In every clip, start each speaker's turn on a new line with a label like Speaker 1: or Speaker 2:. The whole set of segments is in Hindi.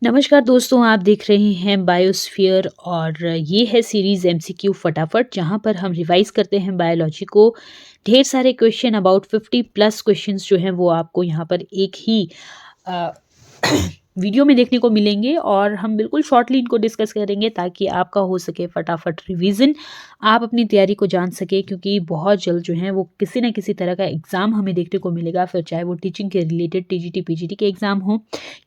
Speaker 1: नमस्कार दोस्तों, आप देख रहे हैं बायोस्फीयर और ये है सीरीज एमसीक्यू फटाफट, जहां पर हम रिवाइज करते हैं बायोलॉजी को। ढेर सारे क्वेश्चन, अबाउट 50 प्लस क्वेश्चंस जो हैं वो आपको यहां पर एक ही अ, वीडियो में देखने को मिलेंगे और हम बिल्कुल शॉर्टली इनको डिस्कस करेंगे ताकि आपका हो सके फटाफट रिवीजन, आप अपनी तैयारी को जान सके, क्योंकि बहुत जल्द जो है वो किसी ना किसी तरह का एग्ज़ाम हमें देखने को मिलेगा, फिर चाहे वो टीचिंग के रिलेटेड टीजीटी पीजीटी के एग्ज़ाम हो,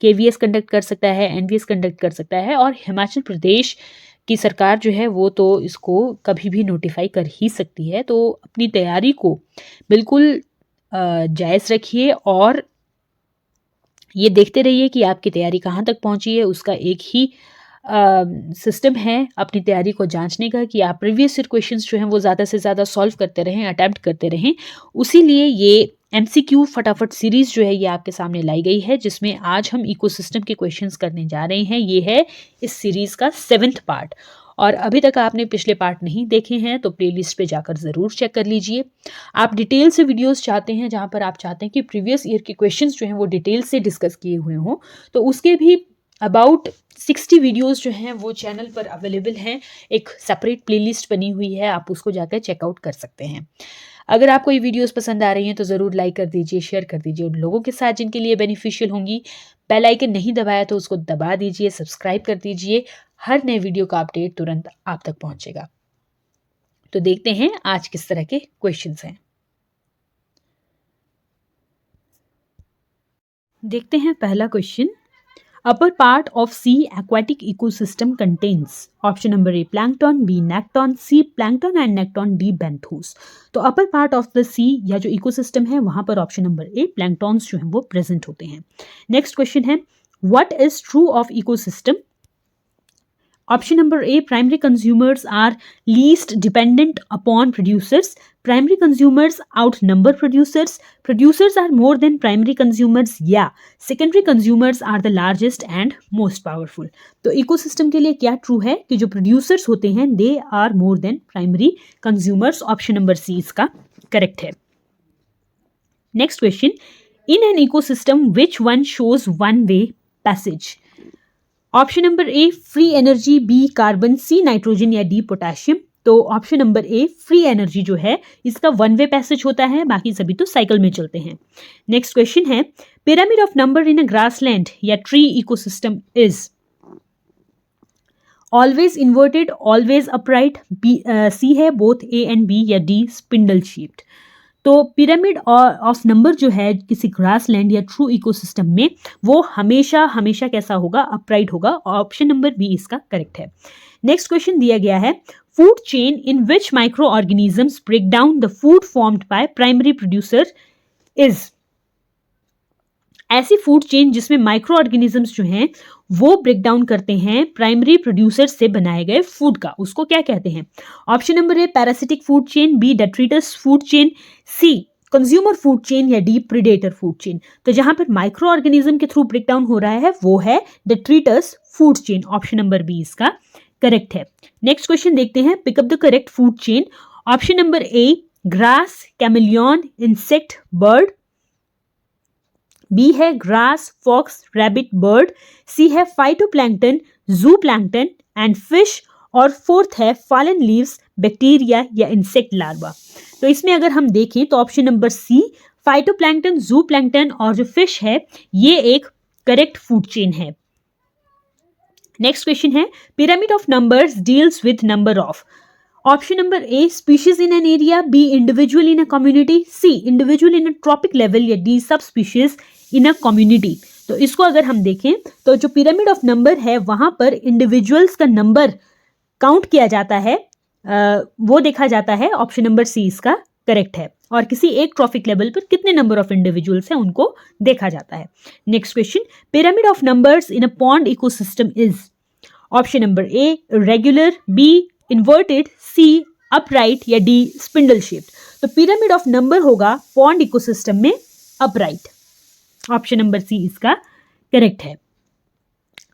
Speaker 1: केवीएस कंडक्ट कर सकता है, एनवीएस कंडक्ट कर सकता है, और हिमाचल प्रदेश की सरकार जो है वो तो इसको कभी भी नोटिफाई कर ही सकती है। तो अपनी तैयारी को बिल्कुल जायज़ रखिए और ये देखते रहिए कि आपकी तैयारी कहाँ तक पहुँची है। उसका एक ही सिस्टम है अपनी तैयारी को जांचने का कि आप प्रीवियस ईयर क्वेश्चंस जो हैं वो ज़्यादा से ज़्यादा सॉल्व करते रहें, अटैम्प्ट करते रहें। उसीलिए ये एमसीक्यू फटाफट सीरीज़ जो है ये आपके सामने लाई गई है, जिसमें आज हम इकोसिस्टम के क्वेश्चंस करने जा रहे हैं। ये है इस सीरीज़ का 7th पार्ट, और अभी तक आपने पिछले पार्ट नहीं देखे हैं तो प्लेलिस्ट पे जाकर ज़रूर चेक कर लीजिए। आप डिटेल से वीडियोस चाहते हैं जहाँ पर आप चाहते हैं कि प्रीवियस ईयर के क्वेश्चंस जो हैं वो डिटेल से डिस्कस किए हुए हों, तो उसके भी अबाउट 60 वीडियोस जो हैं वो चैनल पर अवेलेबल हैं। एक सेपरेट प्लेलिस्ट बनी हुई है, आप उसको जाकर चेकआउट कर सकते हैं। अगर आपको ये वीडियोस पसंद आ रही हैं तो ज़रूर लाइक कर दीजिए, शेयर कर दीजिए उन लोगों के साथ जिनके लिए बेनिफिशियल होंगी। बेल आइकन नहीं दबाया तो उसको दबा दीजिए, सब्सक्राइब कर दीजिए, हर नए वीडियो का अपडेट तुरंत आप तक पहुंचेगा। तो देखते हैं आज किस तरह के क्वेश्चंस हैं। देखते हैं पहला question. Upper part of sea aquatic ecosystem contains option number A plankton, B necton, C plankton and necton, D benthos। तो upper part of the sea या जो ecosystem है वहां पर ऑप्शन नंबर ए प्लैंक्टॉन्स जो हैं वो प्रेजेंट होते हैं। नेक्स्ट क्वेश्चन है, what is true of ecosystem? Option number A, primary consumers are least dependent upon producers. Primary consumers outnumber producers. Producers are more than primary consumers. Yeah, secondary consumers are the largest and most powerful. तो इकोसिस्टम के लिए क्या ट्रू है कि जो प्रोड्यूसर्स होते हैं they are more than primary consumers. Option number C इसका करेक्ट है। Next question, in an ecosystem which one shows one way passage? Option number A free energy, B carbon, C nitrogen या डी पोटेशियम। तो option number A free energy जो है इसका वन वे पैसेज होता है, बाकी सभी तो साइकिल में चलते हैं। नेक्स्ट क्वेश्चन है, pyramid of number in a grassland या tree ecosystem is always inverted, always upright, B C है बोथ ए एंड बी, या डी स्पिंडल शेप्ड। तो पिरामिड ऑफ नंबर जो है किसी ग्रासलैंड या ट्रू इकोसिस्टम में वो हमेशा हमेशा कैसा होगा? अपराइट होगा। ऑप्शन नंबर बी इसका करेक्ट है। नेक्स्ट क्वेश्चन दिया गया है, food chain in which microorganisms break down the food formed by primary producer is? ऐसी फूड चेन जिसमें माइक्रो ऑर्गेनिजम्स जो हैं वो ब्रेक डाउन करते हैं प्राइमरी प्रोड्यूसर से बनाए गए फूड का, उसको क्या कहते हैं? Option number A parasitic food chain, B detritus food chain, C consumer food chain या डी प्रीडेटर फूड चेन। तो जहां पर माइक्रो ऑर्गेनिज्म के थ्रू ब्रेक डाउन हो रहा है वो है detritus food chain. Option number B इसका करेक्ट है। नेक्स्ट क्वेश्चन देखते हैं, pick up the correct food chain. Option number A grass, chameleon, insect, bird, B है ग्रास, फॉक्स, रैबिट, बर्ड, सी है phytoplankton, zooplankton and fish, और फोर्थ है फॉलन लीव्स, बैक्टीरिया या इंसेक्ट लार्वा। तो इसमें अगर हम देखें तो option number C phytoplankton, zooplankton और जो फिश है ये एक करेक्ट फूड चेन है। नेक्स्ट क्वेश्चन है, pyramid of numbers deals with number of. Option number A species in an area, B individual in a community, C individual in a trophic level या D subspecies in a community. तो इसको अगर हम देखें तो जो पिरामिड ऑफ नंबर है वहां पर इंडिविजुअल्स का नंबर काउंट किया जाता है, वो देखा जाता है। ऑप्शन नंबर सी इसका करेक्ट है। और किसी एक ट्रॉफिक लेवल पर कितने नंबर ऑफ इंडिविजुअल्स हैं उनको देखा जाता है। Next question, pyramid of numbers in a pond ecosystem is? Option number A regular, B inverted, C upright या डी स्पिंडल शेप्ड। तो पिरामिड ऑफ नंबर होगा पॉन्ड इकोसिस्टम में अपराइट। ऑप्शन नंबर सी इसका करेक्ट है।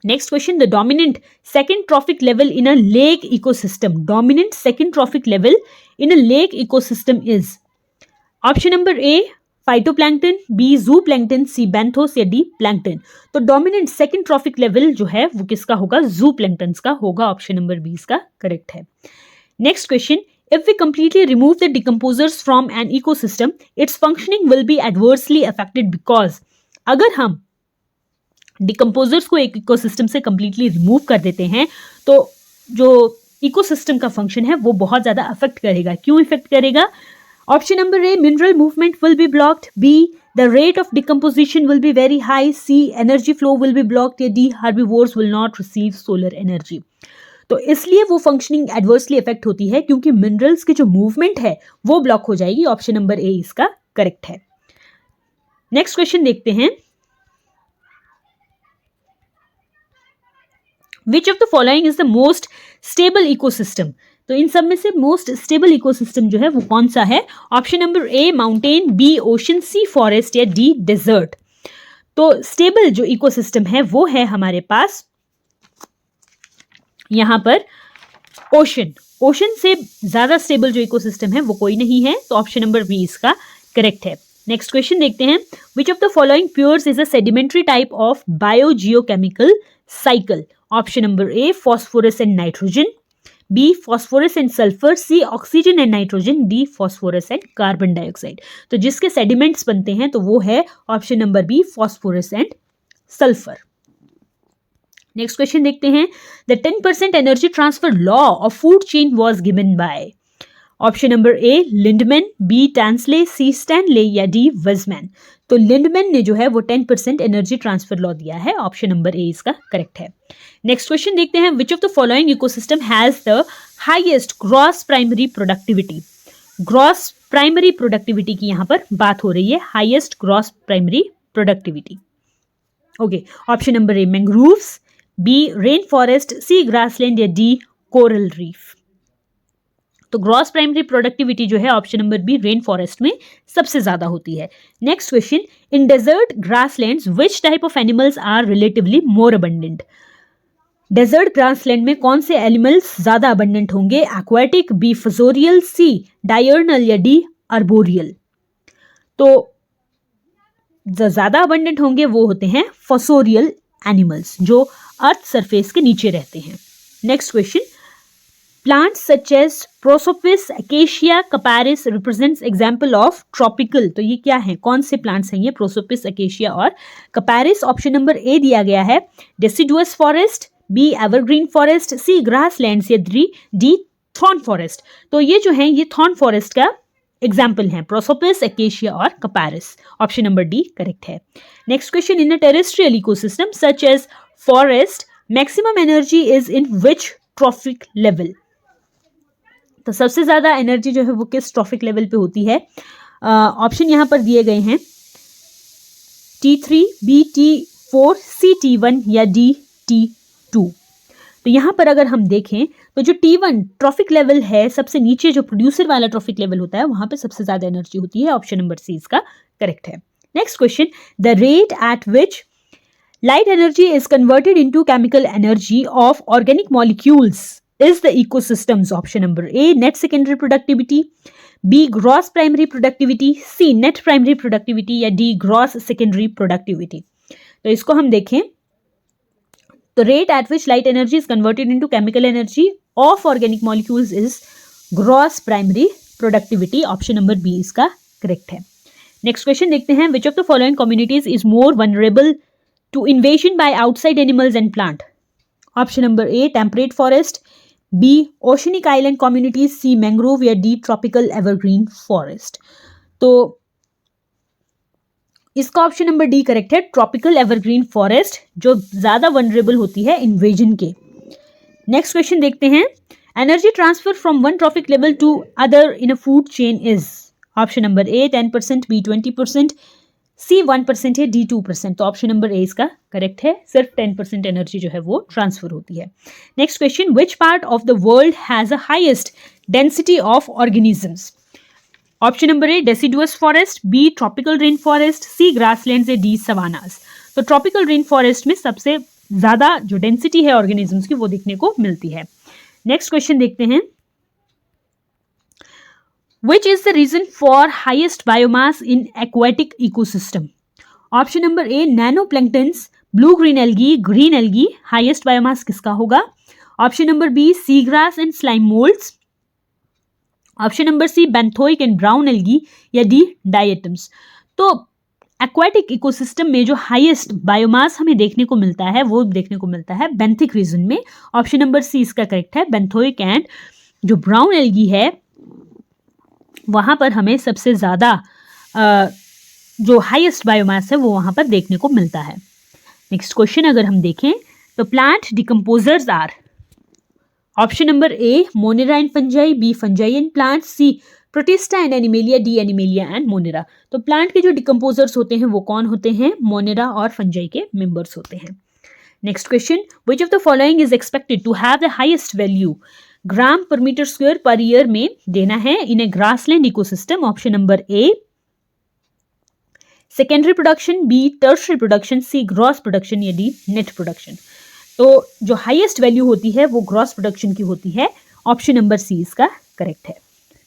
Speaker 1: Next question, the dominant second trophic level in a lake ecosystem, dominant second trophic level in a lake ecosystem is? Option number A phytoplankton, B zooplankton, C बैंथोस या डी प्लैंक्टन। तो डोमिनेंट सेकंड ट्रॉफिक लेवल जो है वो किसका होगा, जू प्लैंक्टन का होगा। ऑप्शन नंबर बी इसका करेक्ट है। Next question, if we completely remove the decomposers from an ecosystem, its functioning will be adversely affected because अगर हम डिकम्पोजर्स को एक इकोसिस्टम से कंप्लीटली रिमूव कर देते हैं तो जो इकोसिस्टम का फंक्शन है वो बहुत ज्यादा अफेक्ट करेगा। क्यों इफेक्ट करेगा? Option number A, mineral movement will be blocked, B the rate of decomposition will be very high, C energy flow will be blocked या D herbivores will not receive solar energy. तो इसलिए वो फंक्शनिंग एडवर्सली इफेक्ट होती है क्योंकि मिनरल्स की जो मूवमेंट है वो ब्लॉक हो जाएगी। ऑप्शन नंबर ए इसका करेक्ट है। नेक्स्ट क्वेश्चन देखते हैं, which of the following is the most stable ecosystem. तो इन सब में से मोस्ट स्टेबल इकोसिस्टम जो है वो कौन सा है? Option number A mountain, B ocean, C forest या डी डेजर्ट। तो स्टेबल जो इकोसिस्टम है वो है हमारे पास यहां पर ओशन। ओशन से ज्यादा स्टेबल जो इकोसिस्टम है वो कोई नहीं है, तो ऑप्शन नंबर बी इसका करेक्ट है। नेक्स्ट क्वेश्चन देखते हैं, which of the following pairs is a sedimentary type of biogeochemical cycle. Option number A phosphorus and nitrogen, B phosphorus and sulphur, C oxygen and nitrogen, D phosphorus and carbon dioxide. तो जिसके सेडिमेंट्स बनते हैं तो वो है option number B phosphorus and sulphur. Next question देखते हैं, the 10% energy transfer law of food chain was given by. Option number A Lindeman, B Tansley, C Stanley या डी वेजमैन। तो लिंडमैन ने जो है वो 10% एनर्जी ट्रांसफर लॉ दिया है। ऑप्शन नंबर ए इसका करेक्ट है। नेक्स्ट क्वेश्चन देखते हैं, which of the following ecosystem has the highest gross primary productivity. Gross primary productivity की यहां पर बात हो रही है, highest gross primary productivity. Okay, option number A mangroves, B rain forest, C grassland या डी कोरल रीफ। तो ग्रॉस प्राइमरी प्रोडक्टिविटी जो है option number B rain forest में सबसे ज्यादा होती है। Next question, in desert grasslands which type of animals are relatively more abundant. Desert grassland में कौन से एनिमल्स ज्यादा अबंडेंट होंगे? एक्वाटिक, बी फजोरियल, सी डायर्नल या डी अर्बोरियल। तो जो ज्यादा अबंडेंट होंगे वो होते हैं फसोरियल एनिमल्स जो अर्थ सरफेस के नीचे रहते हैं। Next question, plants such as prosopis, acacia, capparis represents example of tropical. तो ये क्या है, कौन से प्लांट्स हैं ये? प्रोसोपिस, अकेशिया और कपारिस। ऑप्शन नंबर ए दिया गया है deciduous forest, B evergreen forest, C grasslands या डी थॉर्न फॉरेस्ट। तो ये जो है ये थॉर्न फॉरेस्ट का एग्जाम्पल है, प्रोसोपिस, एकेशिया और capparis. Option number D correct है। Next question, in a terrestrial ecosystem such as forest maximum energy is in which trophic level. तो सबसे ज्यादा एनर्जी जो है वो किस ट्रॉफिक लेवल पे होती है? ऑप्शन यहां पर दिए गए हैं T3, B T4, C T1 या D T2। तो यहां पर अगर हम देखें तो जो T1 ट्रॉफिक लेवल है, सबसे नीचे जो प्रोड्यूसर वाला ट्रॉफिक लेवल होता है वहां पे सबसे ज्यादा एनर्जी होती है। ऑप्शन नंबर सी इसका करेक्ट है। Next question, the rate at which light energy is converted into chemical energy of organic molecules is the ecosystems. Option number A net secondary productivity, B gross primary productivity, C net primary productivity या D gross secondary productivity। तो इसको हम देखें तो rate at which light energy is converted into chemical energy of organic molecules is gross primary productivity। Option number B इसका करेक्ट है। नेक्स्ट क्वेश्चन देखते हैं, which of the following communities is more vulnerable to invasion by outside animals and plant। Option number A temperate forest, B oceanic island communities, C mangrove या डी ट्रॉपिकल एवरग्रीन फॉरेस्ट। तो इसका ऑप्शन नंबर डी करेक्ट है, ट्रॉपिकल एवरग्रीन फॉरेस्ट जो ज्यादा वनरेबल होती है इन्वेजन के। नेक्स्ट क्वेश्चन देखते हैं, energy transfer from one trophic level to other in a food chain is. Option number A 10%, B 20%, C 1% है, डी 2%। तो ऑप्शन नंबर ए इसका करेक्ट है, सिर्फ 10% एनर्जी जो है वो ट्रांसफर होती है। Next question, which part of the world has a highest density of organisms. Option number A deciduous forest, B tropical rain forest, C grasslands या डी सवानास। तो ट्रॉपिकल रेन फॉरेस्ट में सबसे ज्यादा जो डेंसिटी है ऑर्गेनिजम्स की वो देखने को मिलती है। नेक्स्ट क्वेश्चन देखते हैं, Which is the reason for highest biomass in aquatic ecosystem? Option number A nanoplanktons, blue green algae, highest biomass किसका होगा? Option number B sea grass and slime moulds, option number C benthic and brown algae, या डी डायटम्स। तो एक्वाटिक इकोसिस्टम में जो हाईएस्ट बायोमास हमें देखने को मिलता है वो देखने को मिलता है बेंथिक रीजन में। ऑप्शन नंबर सी इसका करेक्ट है। बेंथोइक एंड जो ब्राउन एल्गी है वहां पर हमें सबसे ज्यादा जो हाईएस्ट बायोमास है वो वहां पर देखने को मिलता है। नेक्स्ट क्वेश्चन अगर हम देखें तो plant decomposers are, option number A monera and fungi, B fungi and plant, C protista and animalia, D animalia and monera. तो प्लांट के जो डिकम्पोजर्स होते हैं वो कौन होते हैं? मोनेरा और फंजाई के मेंबर्स होते हैं। Next question, which of the following is expected to have the highest value gram per metre square per year में देना है in a grassland ecosystem? Option number A secondary production, B tertiary production, C gross production, या डी नेट प्रोडक्शन। तो जो हाईएस्ट वैल्यू होती है वो ग्रॉस प्रोडक्शन की होती है। ऑप्शन नंबर सी इसका करेक्ट है।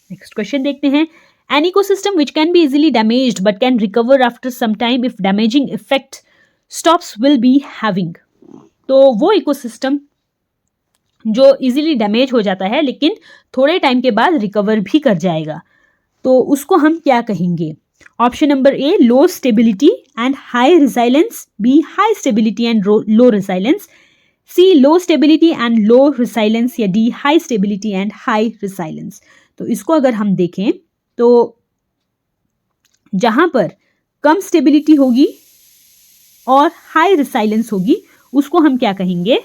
Speaker 1: नेक्स्ट क्वेश्चन देखते हैं, an ecosystem which can be easily damaged but can recover after some time if damaging effect stops will be having. तो वो इकोसिस्टम जो इजीली डैमेज हो जाता है लेकिन थोड़े टाइम के बाद रिकवर भी कर जाएगा, तो उसको हम क्या कहेंगे? Option number A low stability and high resilience, B high stability and low resilience, C low stability and low resilience, या D high stability and high resilience. तो इसको अगर हम देखें तो जहां पर कम स्टेबिलिटी होगी और हाई रिसाइलेंस होगी उसको हम क्या कहेंगे?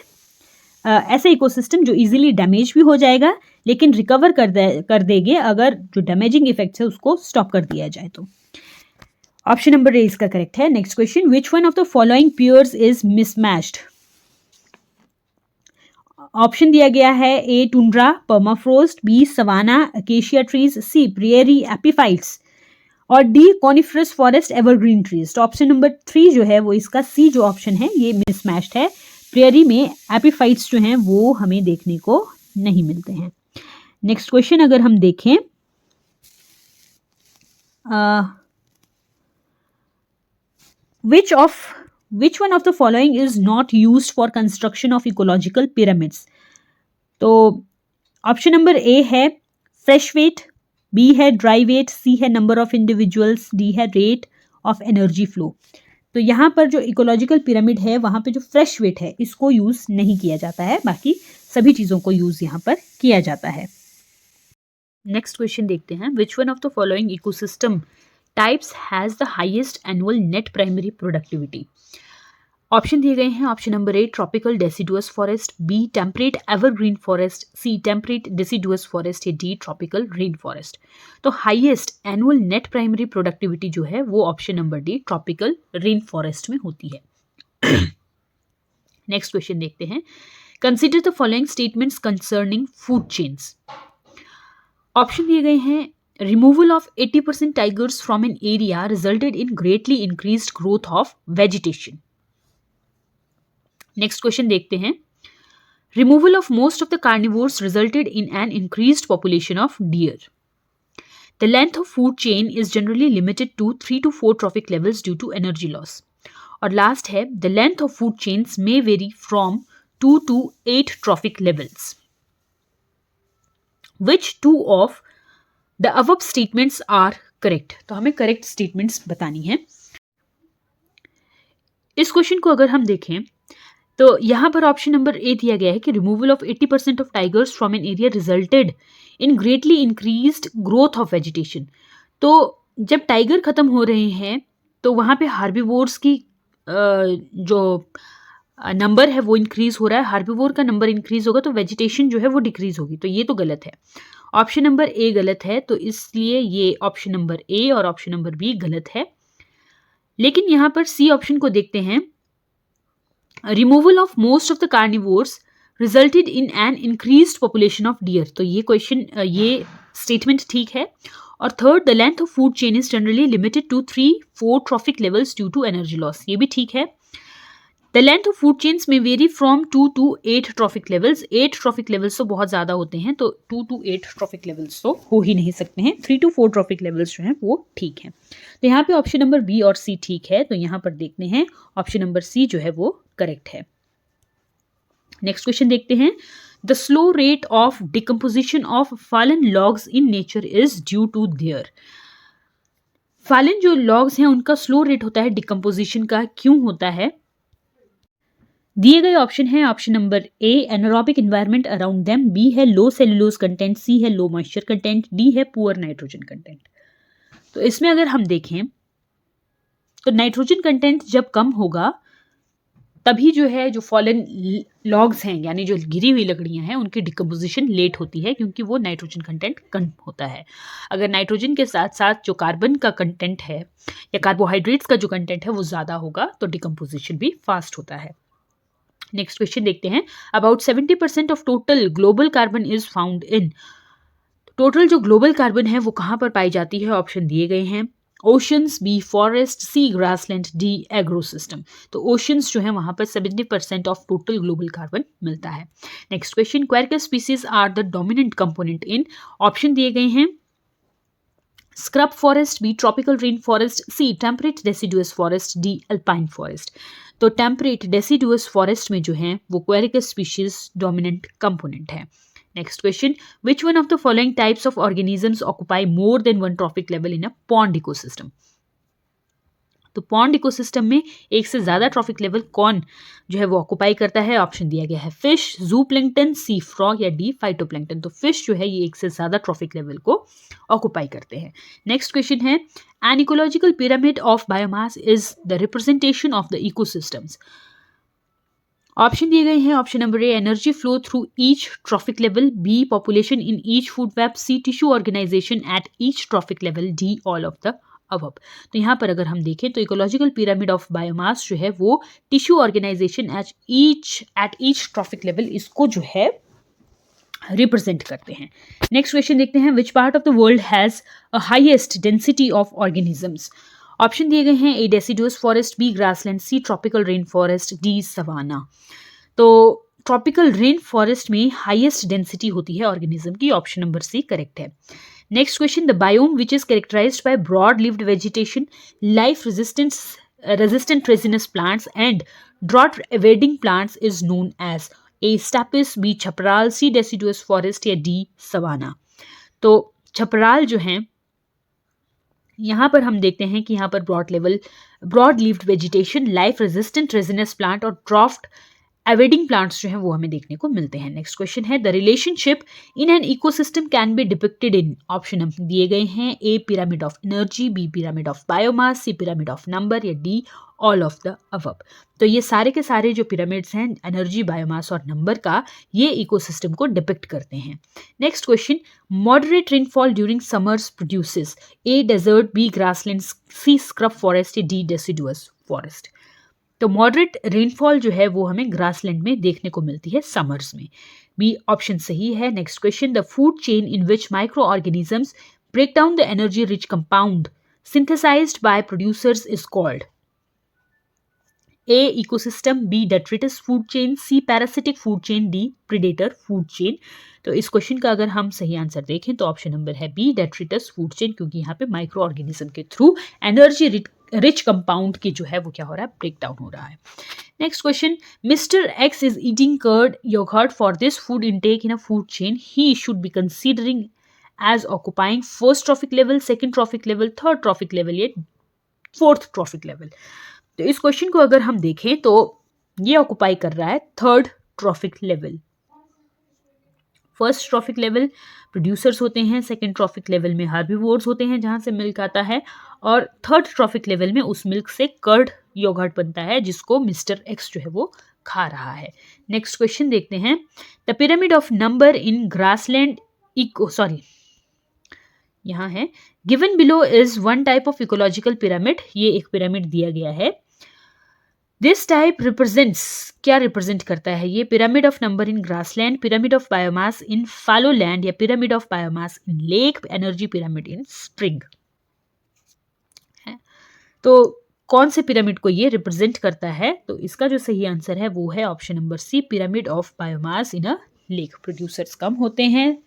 Speaker 1: ऐसा इकोसिस्टम जो इजीली डैमेज भी हो जाएगा लेकिन रिकवर कर देंगे अगर जो डैमेजिंग इफेक्ट्स है उसको स्टॉप कर दिया जाए तो। ऑप्शन नंबर ए इसका करेक्ट है। Next question, which one of the following pairs is mismatched? Option दिया गया है A tundra permafrost, B savanna acacia trees, C prairie epiphytes, और D coniferous forest evergreen trees. तो ऑप्शन नंबर 3 जो है वो इसका सी जो ऑप्शन है ये मिसमैच्ड है। प्रियरी में एपिफाइट्स जो हैं वो हमें देखने को नहीं मिलते हैं। नेक्स्ट क्वेश्चन अगर हम देखें which one of the following is not used for construction of ecological pyramids? तो ऑप्शन नंबर ए है फ्रेश वेट, बी है ड्राई वेट, सी है नंबर ऑफ इंडिविजुअल्स, डी है रेट ऑफ एनर्जी फ्लो। तो यहाँ पर जो इकोलॉजिकल पिरामिड है वहाँ पे जो फ्रेश वेट है इसको यूज नहीं किया जाता है, बाकी सभी चीज़ों को यूज यहाँ पर किया जाता है। नेक्स्ट क्वेश्चन देखते हैं, which one of the following ecosystem types has the highest annual net primary productivity? Option दिए गए हैं। Option number A tropical deciduous forest, B temperate evergreen forest, C temperate deciduous forest, या डी ट्रॉपिकल रेन फॉरेस्ट। तो highest annual net primary productivity जो है वो option number D tropical rain forest में होती है। नेक्स्ट क्वेश्चन देखते हैं, consider the following statements concerning food chains. Option दिए गए हैं, removal of 80% tigers from an area resulted in greatly increased growth of vegetation. Next question देखते हैं, removal of most of the carnivores resulted in an increased population of deer. The length of food chain is generally limited to 3 to 4 trophic levels due to energy loss. और last है, the length of food chains may vary from 2 to 8 trophic levels. Which two of the above statements are correct? तो हमें करेक्ट स्टेटमेंट्स बतानी है। इस क्वेश्चन को अगर हम देखें तो यहाँ पर ऑप्शन नंबर ए दिया गया है कि removal of 80% of tigers from an area resulted in greatly increased growth of vegetation. तो जब टाइगर खत्म हो रहे हैं तो वहाँ पे हार्बीवोर्स की जो नंबर है वो इंक्रीज हो रहा है। हार्बीवोर का नंबर इंक्रीज होगा तो वेजिटेशन जो है वो डिक्रीज होगी, तो ये तो गलत है। ऑप्शन नंबर ए गलत है, तो इसलिए ये ऑप्शन नंबर ए और ऑप्शन नंबर बी गलत है। लेकिन यहाँ पर सी ऑप्शन को देखते हैं, removal of most of the carnivores resulted in an increased population of deer. तो ये स्टेटमेंट ठीक है। और third, the length of food chain is generally limited to 3-4 trophic levels due to energy loss, ये भी ठीक है। The length of food chains में vary from 2 to 8 trophic levels. 8 trophic levels तो बहुत ज़्यादा होते हैं, तो 2 to 8 ट्रॉफिक लेवल्स तो हो ही नहीं सकते हैं। 3 to 4 ट्रॉफिक लेवल्स जो हैं वो ठीक हैं। तो यहाँ पे ऑप्शन नंबर बी और सी ठीक है, तो यहाँ पर देखते हैं ऑप्शन नंबर सी जो है वो करेक्ट है। नेक्स्ट क्वेश्चन देखते हैं। The slow rate of decomposition of fallen logs in nature is due to their. Fallen जो लॉग्स हैं उनका स्लो रेट होता है डिकम्पोजिशन का, क्यों होता है? दिए गए ऑप्शन है option number A anaerobic environment around them, B है लो सेलुलोज कंटेंट, सी है लो मॉइस्चर कंटेंट, डी है पुअर नाइट्रोजन कंटेंट। तो इसमें अगर हम देखें तो नाइट्रोजन कंटेंट जब कम होगा तभी जो है जो फॉलन लॉग्स हैं यानी जो गिरी हुई लकड़ियां हैं उनकी डिकम्पोजिशन लेट होती है, क्योंकि वो नाइट्रोजन कंटेंट कम होता है। अगर नाइट्रोजन के साथ साथ जो कार्बन का कंटेंट है या कार्बोहाइड्रेट्स का जो कंटेंट है वो ज़्यादा होगा तो डिकम्पोजिशन भी फास्ट होता है। नेक्स्ट क्वेश्चन देखते हैं। About 70% of total global carbon is found in. Total जो ग्लोबल कार्बन है वो कहाँ पर पाई जाती है? ऑप्शन दिए गए हैं। Oceans, B forest, C grassland, D agro system. तो ओशंस जो है वहां पर 70% ऑफ टोटल ग्लोबल कार्बन मिलता है। Next question. Quercus species are the dominant component in. Option दिए गए हैं। Scrub forest, B tropical rain forest, C temperate deciduous forest, D alpine forest. तो टेम्परेट डेसिडुअस फॉरेस्ट में जो है वो क्वेरकस स्पीशीज डोमिनेंट कंपोनेंट है। Next question. Which one of the following types of organisms occupy more than one trophic level in a pond ecosystem. तो पॉन्ड इकोसिस्टम में एक से ज्यादा ट्रॉफिक लेवल कौन जो है वो ऑक्युपाई करता है? ऑप्शन दिया गया है। फिश, जू प्लैंक्टन, सी फ्रॉग या डी फाइटोप्लैंक्टन। तो फिश जो है ये एक से ज्यादा ट्रॉफिक लेवल को ऑक्युपाई करते हैं। नेक्स्ट क्वेश्चन है। An ecological pyramid of biomass is the representation of the ecosystems. Option दिए गए हैं। Option number A energy flow through each trophic level, B population in each food web, C tissue organisation at each trophic level, D all of the above. तो यहाँ पर अगर हम देखें तो इकोलॉजिकल पिरामिड ऑफ बायोमास जो है वो tissue organisation at each trophic level इसको जो है रिप्रेजेंट करते हैं। नेक्स्ट क्वेश्चन देखते हैं। Which part of the world has a highest density of organisms. Option दिए गए हैं। A deciduous forest, B grassland, C tropical rain forest, D savanna. तो ट्रॉपिकल रेन फॉरेस्ट में हाईएस्ट डेंसिटी होती है ऑर्गेनिज्म की। ऑप्शन नंबर सी करेक्ट है। Next question. The biome which is characterised by broad leaved vegetation, life resistant resinous plants and drought avoiding plants is known as. A stapes, B छपराल, C deciduous forest या डी सवाना। तो छपराल जो है यहाँ पर हम देखते हैं कि यहाँ पर broad leaved vegetation, life resistant resinous plant और ड्रॉफ्ट एवेडिंग प्लांट्स जो हैं वो हमें देखने को मिलते हैं। नेक्स्ट क्वेश्चन है। The relationship in an ecosystem can be depicted in. Option हम दिए गए हैं। A pyramid of energy, B pyramid of biomass, C pyramid of number या D all of the above. तो ये सारे के सारे जो पिरामिड्स हैं एनर्जी, बायोमास और नंबर का, ये इकोसिस्टम को डिपिक्ट करते हैं। Next question. Moderate rainfall during summers produces. A desert, B grassland, C scrub forest या डी डेसिडुअस फॉरेस्ट। तो मॉडरेट रेनफॉल जो है वो हमें ग्रासलैंड में देखने को मिलती है समर्स में। बी ऑप्शन सही है। Next question. The food chain in which microorganisms break down the energy rich compound synthesised by producers is called. A ecosystem, B detritus food chain, C parasitic food chain, D predator food chain. तो इस क्वेश्चन का अगर हम सही आंसर देखें तो ऑप्शन नंबर है बी डेट्रिटस फूड चेन, क्योंकि यहाँ पे माइक्रो ऑर्गेनिज्म के थ्रू एनर्जी रिच कंपाउंड की जो है वो क्या हो रहा है, ब्रेक डाउन हो रहा है। Next question. Mister X is eating curd yoghurt for this food intake in a food chain. He should be considering as occupying first trophic level, second trophic level, third trophic level या फोर्थ ट्रॉफिक लेवल। तो इस क्वेश्चन को अगर हम देखें तो ये ऑक्युपाई कर रहा है third trophic level. First trophic level producers होते हैं, सेकेंड ट्रॉफिक लेवल में हार्बिवोर्स होते हैं जहां से मिल्क आता है, और थर्ड ट्रॉफिक लेवल में उस मिल्क से कर्ड योगर्ट बनता है जिसको मिस्टर एक्स जो है वो खा रहा है। नेक्स्ट क्वेश्चन देखते हैं। The pyramid of number in grassland यहाँ है given below is one type of ecological pyramid. ये एक पिरामिड दिया गया है। दिस टाइप रिप्रेजेंट्स, क्या रिप्रेजेंट करता है ये? Pyramid of number in grassland, pyramid of biomass in fallow land या pyramid of biomass in lake, energy pyramid in spring. तो कौन से पिरामिड को ये रिप्रेजेंट करता है? तो इसका जो सही आंसर है वो है option number C, pyramid of biomass in a lake. Producers कम होते हैं,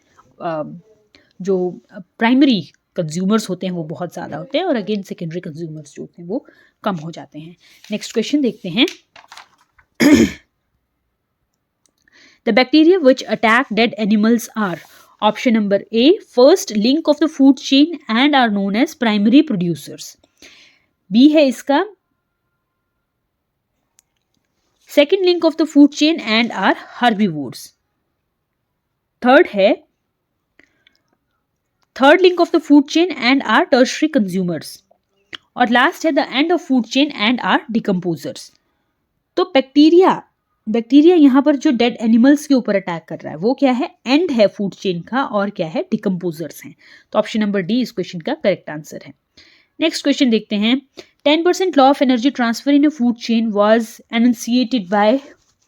Speaker 1: जो प्राइमरी कंज्यूमर्स होते हैं वो बहुत ज़्यादा होते हैं, और अगेन सेकेंडरी कंज्यूमर्स जो होते हैं वो कम हो जाते हैं। नेक्स्ट क्वेश्चन देखते हैं। The bacteria which attack dead animals are option number A, first link of the food chain and are known as primary producers. B है इसका second link of the food chain and are herbivores. Third है third link of the food chain and are tertiary consumers. और लास्ट है the end of food chain and are decomposers. तो बैक्टीरिया यहाँ पर जो डेड एनिमल्स के ऊपर अटैक कर रहा है वो क्या है? एंड है फूड चेन का, और क्या है? डिकम्पोजर्स हैं। तो ऑप्शन नंबर डी इस क्वेश्चन का करेक्ट आंसर है। नेक्स्ट क्वेश्चन देखते हैं। 10% law of energy transfer in a food chain was enunciated by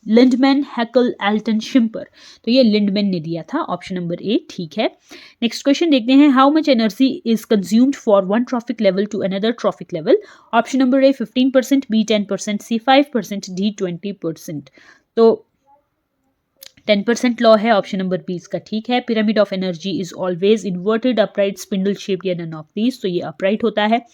Speaker 1: Lindeman, Haeckel, Elton, Schimper. तो ये लिंडमैन ने दिया था, ऑप्शन नंबर ए ठीक है। नेक्स्ट क्वेश्चन देखते हैं। How much energy is consumed for one trophic level to another trophic level? Option number A 15%, B 10%, C 5%, D 20%। तो 10% लॉ है, ऑप्शन नंबर बी इसका ठीक है। Pyramid of energy is always inverted, upright, spindle shaped या नन ऑफ दीज। तो ये अपराइट होता है।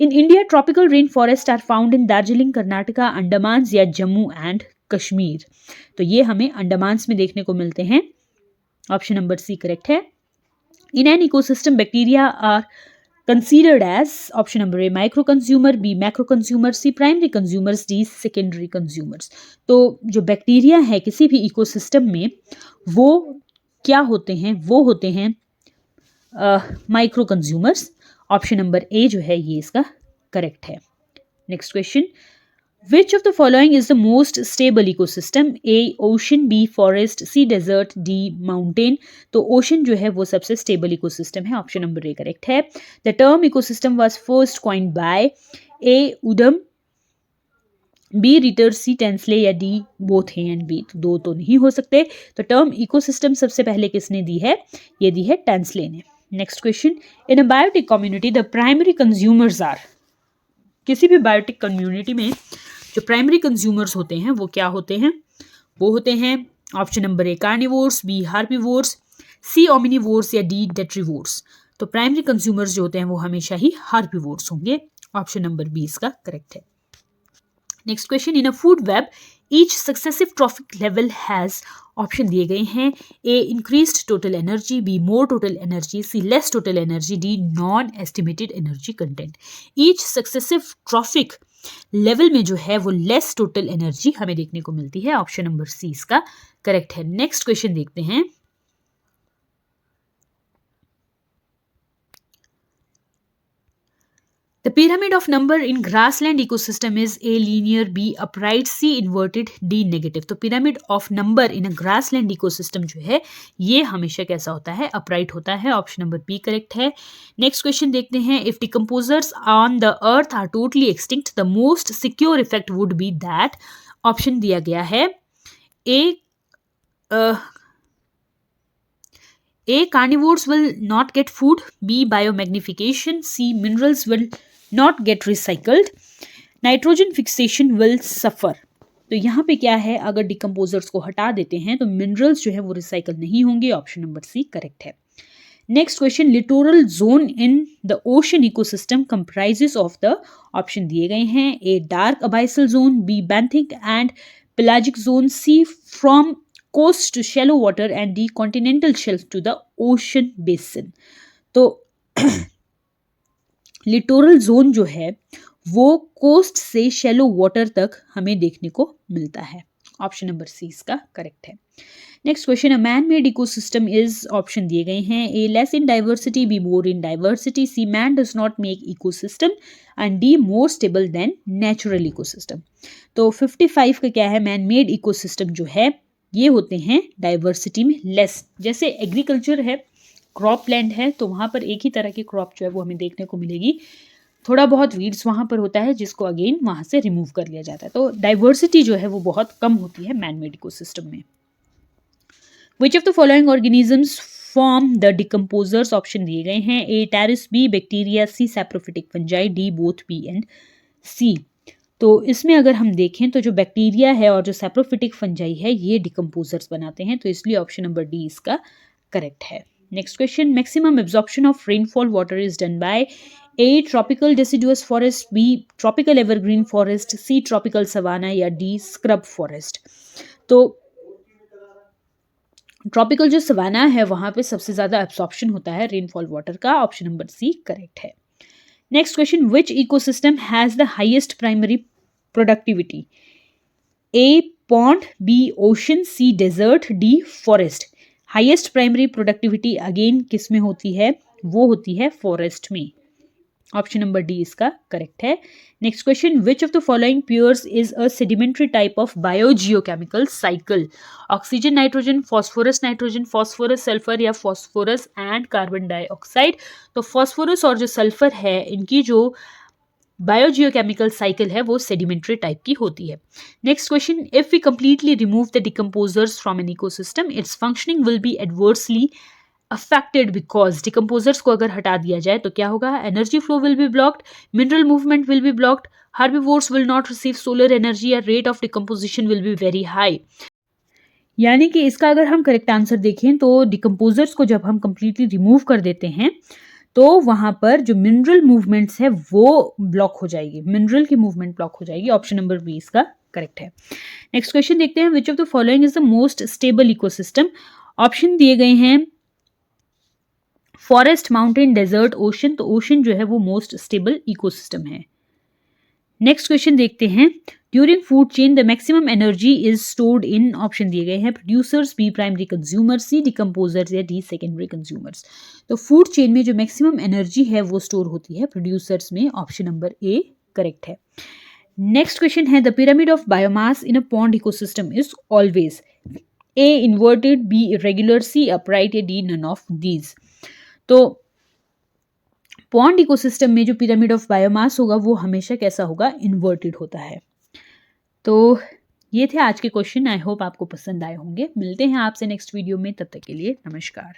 Speaker 1: In India tropical rain forest are found in Darjeeling, Karnataka, Andaman या जम्मू एंड कश्मीर। तो ये हमें अंडमान में देखने को मिलते हैं, ऑप्शन नंबर सी करेक्ट है। In an ecosystem bacteria are considered as option number A micro consumer, B macro consumer, C primary consumers, D secondary consumers। तो जो बैक्टीरिया है किसी भी इकोसिस्टम में वो क्या होते हैं? वो होते हैं माइक्रो कंज्यूमर्स। ऑप्शन नंबर ए जो है ये इसका करेक्ट है। Next question. Which of the following is the most stable ecosystem? A ocean, B forest, C desert, D mountain। तो ocean जो है वो सबसे stable ecosystem है, ऑप्शन नंबर ए करेक्ट है। The term ecosystem was first coined by A Udam, B Ritter, C Tansley या D both A and B। तो दो तो नहीं हो सकते। तो टर्म इकोसिस्टम सबसे पहले किसने दी है? ये दी है टैंसले ने। Next question. In a biotic community the primary consumers are. किसी भी बायोटिक कम्युनिटी में जो प्राइमरी कंज्यूमर्स होते हैं वो क्या होते हैं? वो होते हैं option number A carnivores, B herbivores, C omnivores या डी डेट्रीवोर्स। तो प्राइमरी कंज्यूमर्स जो होते हैं वो हमेशा ही हार्बिवोर्स होंगे, ऑप्शन नंबर बी इसका करेक्ट है। Next question. In a food web each successive trophic level has, option दिए गए हैं। A increased total energy, B more total energy, C less total energy, D non estimated energy content. Each successive trophic level में जो है वो लेस टोटल एनर्जी हमें देखने को मिलती है, ऑप्शन नंबर सी इसका करेक्ट है। नेक्स्ट क्वेश्चन देखते हैं। The pyramid of number in grassland ecosystem is A linear, B upright, C inverted, D negative। तो pyramid of number in a grassland ecosystem जो है ये हमेशा कैसा होता है? upright होता है, ऑप्शन नंबर बी करेक्ट है। नेक्स्ट क्वेश्चन देखते हैं। If decomposers on the earth are totally extinct, the most secure effect would be that, option दिया गया है A carnivores will not get food, B biomagnification, C minerals will not get recycled, nitrogen fixation will suffer. तो यहाँ पे क्या है? अगर डिकम्पोजर्स को हटा देते हैं तो मिनरल्स जो है वो रिसाइकल नहीं होंगे, ऑप्शन नंबर सी करेक्ट है। Next question. Littoral zone in the ocean ecosystem comprises of the, option दिए गए हैं। A dark abyssal zone, B benthic and pelagic zone, C from coast to shallow water and D continental shelf to the ocean basin. तो लिटोरल जोन जो है वो कोस्ट से शैलो वाटर तक हमें देखने को मिलता है, ऑप्शन नंबर सी इसका करेक्ट है। Next question. A man made ecosystem is, option दिए गए हैं। A less in diversity, B more in diversity, C man does not make ecosystem and D more stable than natural ecosystem. तो 55 का क्या है? मैन मेड इकोसिस्टम जो है ये होते हैं डाइवर्सिटी में लेस। जैसे एग्रीकल्चर है, क्रॉप लैंड है, तो वहाँ पर एक ही तरह की क्रॉप जो है वो हमें देखने को मिलेगी। थोड़ा बहुत वीड्स वहाँ पर होता है जिसको अगेन वहाँ से रिमूव कर लिया जाता है। तो डाइवर्सिटी जो है वो बहुत कम होती है मैन मेड इकोसिस्टम में। Which of the following organisms form the decomposers, option दिए गए हैं। A pteris, B bacteria, C saprophytic fungi, D both B and C. तो इसमें अगर हम देखें तो जो बैक्टीरिया है और जो सैप्रोफिटिक फंजाई है ये डिकम्पोजर्स बनाते हैं, तो इसलिए ऑप्शन नंबर डी इसका करेक्ट है। Next question, maximum absorption of rainfall water is done by A tropical deciduous forest, B tropical evergreen forest, C tropical savanna या डी स्क्रब फॉरेस्ट। तो ट्रॉपिकल जो सवाना है वहां पे सबसे ज्यादा एब्सॉर्प्शन होता है रेनफॉल वाटर का, ऑप्शन नंबर सी करेक्ट है। Next question, which ecosystem has the highest primary productivity, A pond, B ocean, C desert, D forest. Highest primary productivity again किस में होती है, वो होती है फॉरेस्ट में, ऑप्शन नंबर डी इसका करेक्ट है। Next question, which of the following pairs is a sedimentary type of biogeochemical cycle, oxygen nitrogen, phosphorus sulphur या फास्फोरस एंड कार्बन डाइऑक्साइड। तो फास्फोरस और जो सल्फर है इनकी जो बायोजियोकेमिकल साइकिल है वो सेडिमेंट्री टाइप की होती है। Next question, if we completely remove the decomposers from an ecosystem its functioning will be adversely affected because, decomposers को अगर हटा दिया जाए तो क्या होगा, energy flow will be blocked, mineral movement will be blocked, herbivores will not receive solar energy या rate of decomposition will be very high. यानी कि इसका अगर हम करेक्ट आंसर देखें तो डिकम्पोजर्स को जब हम कंप्लीटली रिमूव कर देते हैं तो वहां पर जो मिनरल मूवमेंट्स है वो ब्लॉक हो जाएगी, मिनरल की मूवमेंट ब्लॉक हो जाएगी, ऑप्शन नंबर बी इसका करेक्ट है। नेक्स्ट क्वेश्चन देखते हैं, which of the following is the most stable ecosystem. Option दिए गए हैं फॉरेस्ट, माउंटेन, डेजर्ट, ओशन। तो ओशन जो है वो मोस्ट स्टेबल इकोसिस्टम है। नेक्स्ट क्वेश्चन देखते हैं, during food chain the maximum energy is stored in, option दिए गए हैं producers, be primary consumer, C decomposers या डी सेकेंडरी कंज्यूमर्स। तो फूड चेन में जो मैक्सिमम एनर्जी है वो स्टोर होती है प्रोड्यूसर्स में, ऑप्शन नंबर ए करेक्ट है। नेक्स्ट क्वेश्चन है, the pyramid of biomass in a pond ecosystem is always A inverted, B irregular, C upright या डी नन ऑफ दीज। तो पॉन्ड इकोसिस्टम में जो पिरामिड ऑफ बायोमास होगा वो हमेशा कैसा होगा, इन्वर्टेड होता है। तो ये थे आज के क्वेश्चन, आई होप आपको पसंद आए होंगे। मिलते हैं आपसे नेक्स्ट वीडियो में, तब तक के लिए नमस्कार।